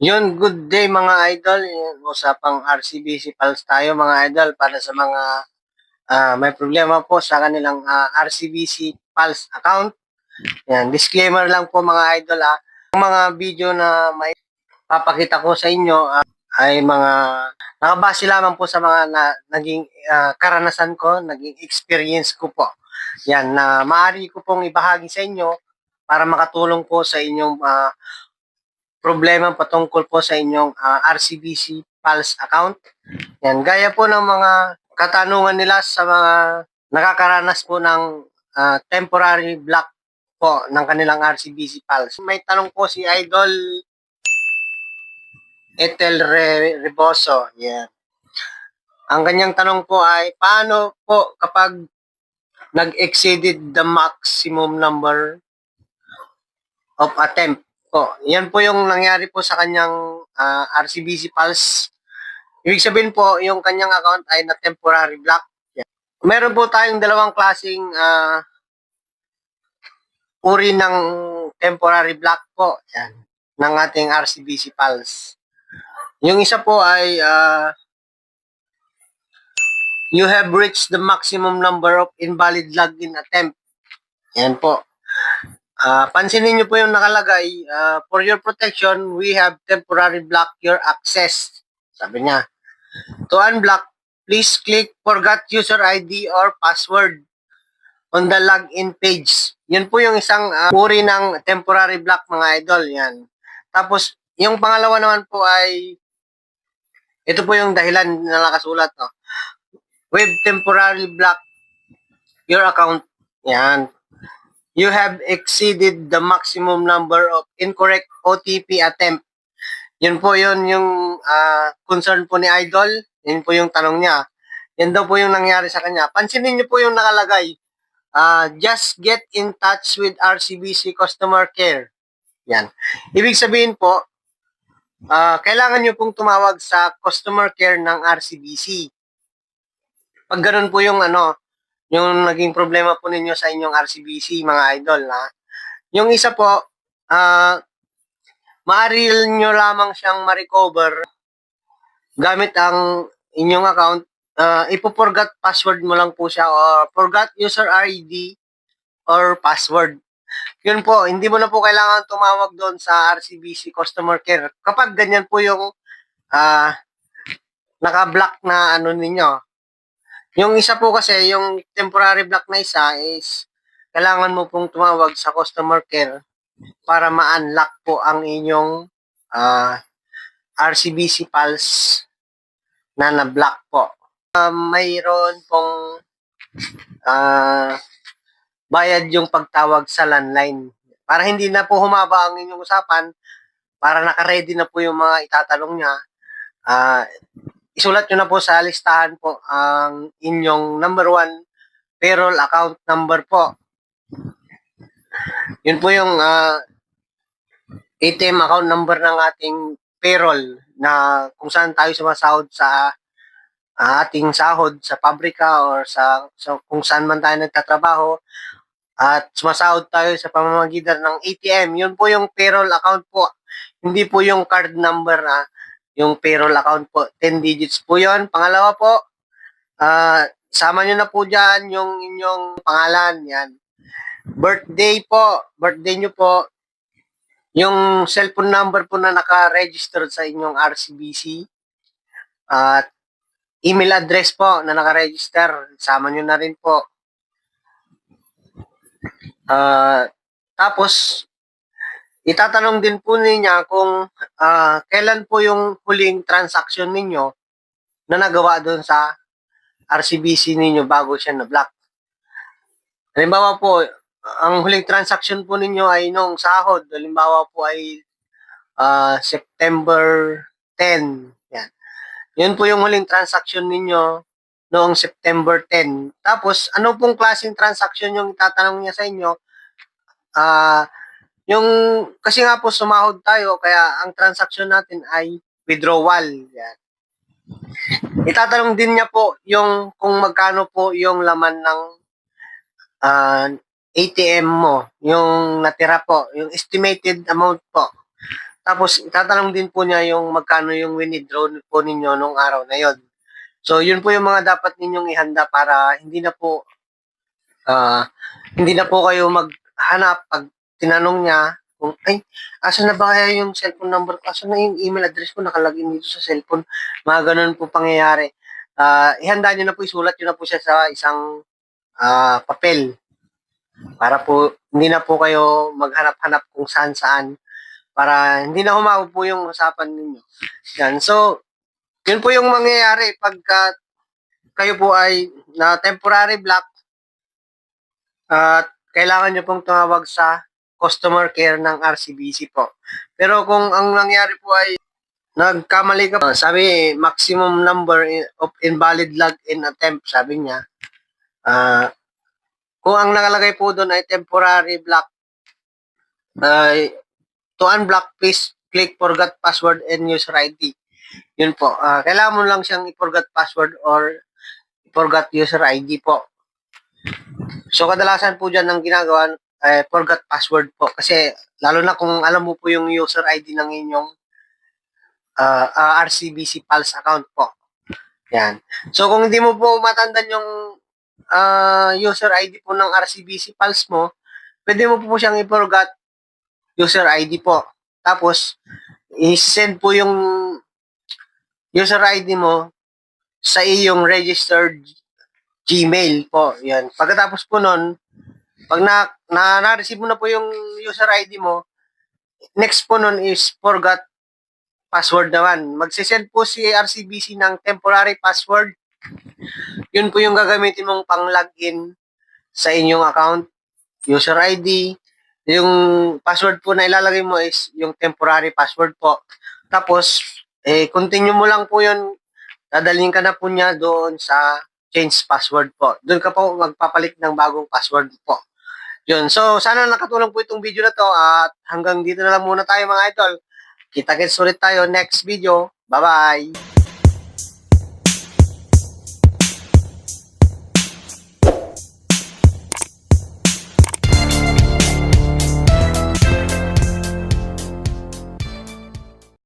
Yun, good day mga idol. Yun, usapang RCBC Pulse tayo mga idol para sa mga may problema po sa kanilang RCBC Pulse account. Yan, disclaimer lang po mga idol. Ang mga video na may papakita ko sa inyo ay mga nakabase lamang po sa mga naging karanasan ko, naging experience ko po. Yan, na maaari ko pong ibahagi sa inyo para makatulong po sa inyong problema patungkol po sa inyong RCBC Pulse account. Yan, gaya po ng mga katanungan nila sa mga nakakaranas po ng temporary block po ng kanilang RCBC Pulse. May tanong po si Idol Ethel Reboso. Yan. Ang kanyang tanong po ay, paano po kapag nag-exceeded the maximum number of attempt po? Yan po yung nangyari po sa kanyang RCBC Pulse. Ibig sabihin po, yung kanyang account ay na temporary block. Yan. Meron po tayong dalawang klaseng uri ng temporary block po. Yan. Ng ating RCBC Pulse. Yung isa po ay you have reached the maximum number of invalid login attempt. Yan po. Pansinin niyo po yung nakalagay, for your protection, we have temporary block your access. Sabi niya. To unblock, please click forgot user ID or password on the login page. Yun po yung isang uri ng temporary block mga idol. Yan. Tapos, yung pangalawa naman po ay ito po yung dahilan na nakasulat. No? We've temporarily blocked your account. Yan. You have exceeded the maximum number of incorrect OTP attempt. Yun po yun yung concern po ni Idol. Yun po yung tanong niya. Yan daw po yung nangyari sa kanya. Pansinin niyo po yung nakalagay. Just get in touch with RCBC Customer Care. Yan. Ibig sabihin po, kailangan niyo pong tumawag sa customer care ng RCBC. Pag ganun po yung yung naging problema po ninyo sa inyong RCBC, mga idol. Yung isa po, maaari nyo lamang siyang ma-recover gamit ang inyong account. Ipo-forgot password mo lang po siya or forgot user ID or password. Yun po, hindi mo na po kailangan tumawag doon sa RCBC Customer Care. Kapag ganyan po yung naka-block na ninyo. Yung isa po kasi, yung temporary block na isa is kailangan mo pong tumawag sa customer care para ma-unlock po ang inyong RCBC Pulse na na-block po. Mayroon pong bayad yung pagtawag sa landline. Para hindi na po humaba ang inyong usapan, para naka-ready na po yung mga itatanong niya, isulat nyo na po sa listahan po ang inyong number 1 payroll account number po. Yun po yung ATM account number ng ating payroll na kung saan tayo sumasahod sa ating sahod sa pabrika or sa kung saan man tayo nagtatrabaho at sumasahod tayo sa pamamagitan ng ATM. Yun po yung payroll account po. Hindi po yung card number yung payroll account po, 10 digits po yon. Pangalawa po, sama nyo na po dyan yung inyong pangalan. Yan. Birthday po, birthday nyo po, yung cellphone number po na naka-register sa inyong RCBC, at email address po na naka-register, sama nyo na rin po. Tapos, itatanong din po niya kung kailan po yung huling transaction ninyo na nagawa doon sa RCBC ninyo bago siya na-block. Halimbawa po, ang huling transaction po ninyo ay nung sahod. Halimbawa po ay September 10. Yan. Yun po yung huling transaction ninyo noong September 10. Tapos, ano pong klaseng transaction yung itatanong niya sa inyo? Yung, kasi nga po sumahod tayo, kaya ang transaction natin ay withdrawal. Yan. Itatanong din niya po yung kung magkano po yung laman ng ATM mo, yung natira po, yung estimated amount po. Tapos, itatanong din po niya yung magkano yung winidraw po ninyo nung araw na yon. So, yun po yung mga dapat ninyong ihanda para ah, hindi na po kayo maghanap pag tinanong niya kung, ay, asa na ba kaya yung cellphone number ko? Asa na yung email address ko nakalagin dito sa cellphone? Mga ganun po pangyayari. Ihanda nyo na po, isulat nyo na po siya sa isang papel para po hindi na po kayo maghanap-hanap kung saan-saan para hindi na humaba po yung usapan ninyo. Yan. So, yun po yung mangyayari pagka kayo po ay na temporary block at kailangan nyo pong tumawag sa customer care ng RCBC po. Pero kung ang nangyari po ay nagkamali ka, sabi maximum number of invalid login attempt, sabi niya. Kung ang nakalagay po doon ay temporary block, ay to unblock, please click forgot password and user ID. Yun po. Kailangan mo lang siyang i-forgot password or i-forgot user ID po. So, kadalasan po dyan ang ginagawa, forgot password po. Kasi, lalo na kung alam mo po yung user ID ng inyong RCBC Pulse account po. Yan. So, kung hindi mo po matandan yung user ID po ng RCBC Pulse mo, pwede mo po siyang i-forgot user ID po. Tapos, i-send po yung user ID mo sa iyong registered Gmail po. Yan. Pagkatapos po nun, pag na-receive mo na po yung user ID mo, next po nun is forgot password naman. Magsisend po si RCBC ng temporary password. Yun po yung gagamitin mong pang-login sa inyong account, user ID. Yung password po na ilalagay mo is yung temporary password po. Tapos, continue mo lang po yun. Dadalhin ka na po niya doon sa change password po. Doon ka po magpapalit ng bagong password po. Yun. So, sana nakatulong po itong video na to at hanggang dito na lang muna tayo mga idol. Kita-kits ulit tayo next video. Bye-bye!